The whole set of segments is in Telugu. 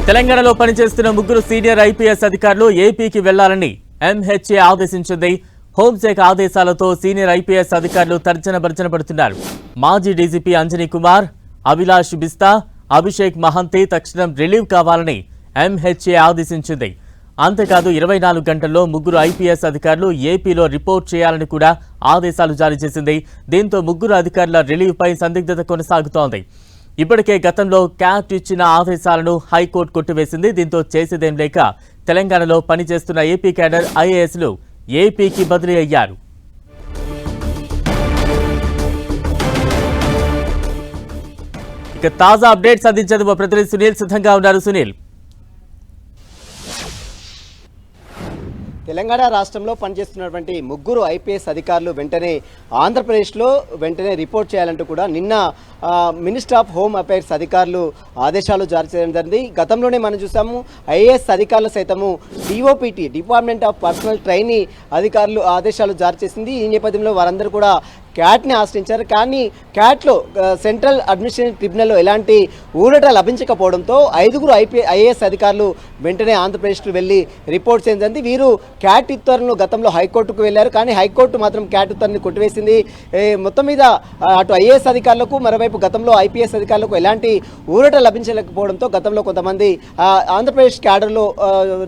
తెలంగాణలో పనిచేస్తున్న ముగ్గురు సీనియర్ ఐపీఎస్ అధికారులు ఏపీకి వెళ్లాలని ఎంహెచ్ఏ ఆదేశించింది. హోంశాఖ ఆదేశాలతో సీనియర్ ఐపీఎస్ అధికారులు తర్జన భర్జన పడుతున్నారు. మాజీ డీజీపీ అంజనీ కుమార్, అభిలాష్ బిస్తా, అభిషేక్ మహంతి తక్షణం రిలీవ్ కావాలని ఎంహెచ్ఏ ఆదేశించింది. అంతేకాదు 24 గంటల్లో ముగ్గురు ఐపీఎస్ అధికారులు ఏపీలో రిపోర్ట్ చేయాలని కూడా ఆదేశాలు జారీ చేసింది. దీంతో ముగ్గురు అధికారుల రిలీవ్పై సందిగ్ధత కొనసాగుతోంది. ఇప్పటికే గతంలో క్యాట్ ఇచ్చిన ఆదేశాలను హైకోర్టు కొట్టివేసింది. దీంతో చేసేదేం లేక తెలంగాణలో పనిచేస్తున్న ఏపీ క్యాడర్ ఐఏఎస్లు ఏపీకి బదిలీ అయ్యారు. ఇక తాజా అప్డేట్స్ అందించేందుకు మా ప్రతినిధి సునీల్ సిద్ధంగా ఉన్నారు. సునీల్, తెలంగాణ రాష్ట్రంలో పనిచేస్తున్నటువంటి ముగ్గురు ఐపీఎస్ అధికారులు ఆంధ్రప్రదేశ్లో రిపోర్ట్ చేయాలంటూ కూడా నిన్న మినిస్టర్ ఆఫ్ హోమ్ అఫైర్స్ అధికారులు ఆదేశాలు జారీ చేయడం జరిగింది. గతంలోనే మనం చూసాము ఐఏఎస్ అధికారులు సైతము DoPT department of personal trainee అధికారులు ఆదేశాలు జారీ చేసింది. ఈ నేపథ్యంలో వారందరూ కూడా క్యాట్ని ఆశ్రయించారు. కానీ క్యాట్లో సెంట్రల్ అడ్మినిస్ట్రేటివ్ ట్రిబ్యునల్లో ఎలాంటి ఊరట లభించకపోవడంతో 5 ఐఏఎస్ అధికారులు వెంటనే ఆంధ్రప్రదేశ్కు వెళ్ళి రిపోర్ట్ చేసింది. వీరు క్యాట్ ఉత్తర్వులను గతంలో హైకోర్టుకు వెళ్ళారు. కానీ హైకోర్టు మాత్రం క్యాట్ ఉత్తర్వుని కొట్టివేసింది. మొత్తం మీద అటు ఐఏఎస్ అధికారులకు, మరోవైపు గతంలో ఐపీఎస్ అధికారులకు ఎలాంటి ఊరట లభించలేకపోవడంతో గతంలో కొంతమంది ఆంధ్రప్రదేశ్ క్యాడర్లో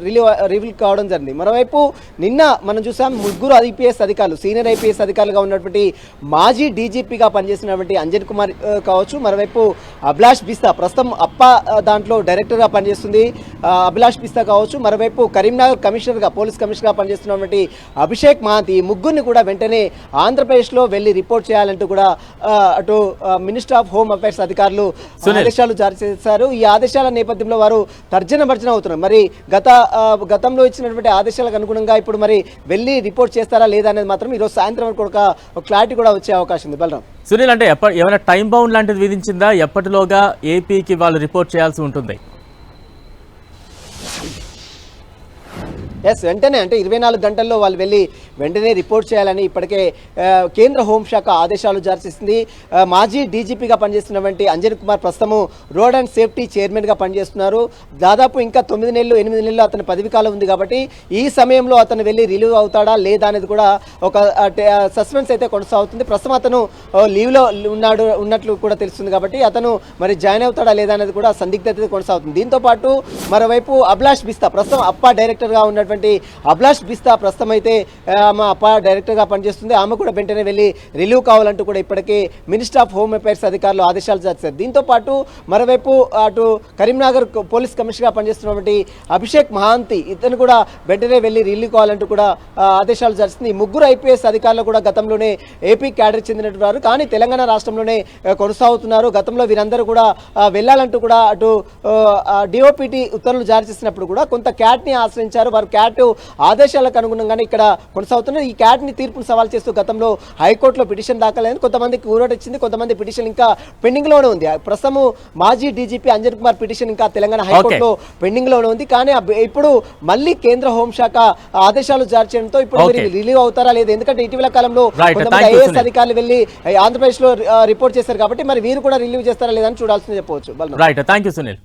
రిలీవ్ కావడం జరిగింది. మరోవైపు నిన్న మనం చూసాం ముగ్గురు ఐపీఎస్ అధికారులు, సీనియర్ ఐపీఎస్ అధికారులుగా ఉన్నటువంటి మాజీ డీజీపీగా పనిచేస్తున్నటువంటి అంజనీ కుమార్ కావచ్చు, మరోవైపు అభిలాష్ బిస్తా ప్రస్తుతం దాంట్లో డైరెక్టర్గా పనిచేస్తుంది అభిలాష్ బిస్తా కావచ్చు, మరోవైపు కరీంనగర్ కమిషనర్గా, పోలీస్ కమిషనర్గా పనిచేస్తున్నటువంటి అభిషేక్ మహంతి, ఈ ముగ్గురిని కూడా వెంటనే ఆంధ్రప్రదేశ్లో వెళ్ళి రిపోర్ట్ చేయాలంటూ కూడా అటు మినిస్టర్ ఆఫ్ హోమ్ అఫైర్స్ అధికారులు ఆదేశాలు జారీ చేశారు. ఈ ఆదేశాల నేపథ్యంలో వారు తర్జన భర్జన అవుతున్నారు. మరి గతంలో ఇచ్చినటువంటి ఆదేశాలకు అనుగుణంగా ఇప్పుడు మరి వెళ్ళి రిపోర్ట్ చేస్తారా లేదా అనేది మాత్రం ఈరోజు సాయంత్రం వరకు ఒక క్లారిటీ కూడా వచ్చే అవకాశం ఉంది. బలరాం, సునీల్, అంటే ఏమైనా టైం బౌండ్ లాంటిది విధించిందా? ఎప్పటిలోగా ఏపీకి వాళ్ళు రిపోర్ట్ చేయాల్సి ఉంటుంది? వెంటనే, అంటే 24 గంటల్లో వాళ్ళు వెళ్ళి వెంటనే రిపోర్ట్ చేయాలని ఇప్పటికే కేంద్ర హోంశాఖ ఆదేశాలు జారీ చేసింది. మాజీ డీజీపీగా పనిచేస్తున్నటువంటి అంజనీ కుమార్ ప్రస్తుతము రోడ్ అండ్ సేఫ్టీ చైర్మన్గా పనిచేస్తున్నారు. దాదాపు ఇంకా 8 నెలలు అతని పదవి కాలం ఉంది. కాబట్టి ఈ సమయంలో అతను వెళ్ళి రిలీవ్ అవుతాడా లేదా అనేది కూడా ఒక సస్పెన్స్ అయితే కొనసాగుతుంది. ప్రస్తుతం అతను లీవ్లో ఉన్నట్లు కూడా తెలుస్తుంది. కాబట్టి అతను మరి జాయిన్ అవుతాడా లేదా అనేది కూడా సందిగ్ధత కొనసాగుతుంది. దీంతోపాటు మరోవైపు అభిలాష్ బిస్తా, ప్రస్తుతం అప్పా డైరెక్టర్గా ఉన్నటువంటి అభిలాష్ బిస్తా ప్రస్తుతం అయితే మా అప్పా డైరెక్టర్గా పనిచేస్తుంది. ఆమె కూడా వెంటనే వెళ్ళి రిలీవ్ కావాలంటూ కూడా ఇప్పటికే మినిస్టర్ ఆఫ్ హోమ్ అఫైర్స్ అధికారులు ఆదేశాలు జారీ చేశారు. దీంతో పాటు మరోవైపు అటు కరీంనగర్ పోలీస్ కమిషనర్గా పనిచేస్తున్నటువంటి అభిషేక్ మహంతి, ఇతను కూడా వెంటనే వెళ్ళి రిలీవ్ కావాలంటూ కూడా ఆదేశాలు జారీ చేసింది. ఈ ముగ్గురు ఐపీఎస్ అధికారులు కూడా గతంలోనే ఏపీ క్యాడర్ చెందినటువంటి వారు, కానీ తెలంగాణ రాష్ట్రంలోనే కొనసాగుతున్నారు. గతంలో వీరందరూ కూడా వెళ్ళాలంటూ కూడా అటు డిఓపిటి ఉత్తర్వులు జారీ చేసినప్పుడు కూడా కొంత క్యాట్ని ఆశ్రయించారు. వారు క్యాట్ ఆదేశాలకు అనుగుణంగానే ఇక్కడ కొనసాగుతున్నారు. ఈ క్యాట్ని తీర్పును సవాల్ చేస్తూ గతంలో హైకోర్టులో పిటిషన్ దాఖలైంది. కొంతమందికి ఊరట ఇచ్చింది, కొంతమంది పిటిషన్ ఇంకా పెండింగ్ లోనే ఉంది. ప్రస్తుతం మాజీ డీజీపీ అంజనీ కుమార్ పిటిషన్ ఇంకా తెలంగాణ హైకోర్టులో పెండింగ్ లోనే ఉంది. కానీ ఇప్పుడు మళ్ళీ కేంద్ర హోంశాఖ ఆదేశాలు జారీ చేయడంతో ఇప్పుడు రిలీవ్ అవుతారా లేదా? ఎందుకంటే ఇటీవల కాలంలో కొంతమంది ఐఏఎస్ అధికారులు వెళ్ళి ఆంధ్రప్రదేశ్ లో రిపోర్ట్ చేశారు. కాబట్టి మరి వీరు కూడా రిలీవ్ చేస్తారా లేదా అని చూడాల్సింది చెప్పవచ్చు. Right, thank you Sunil.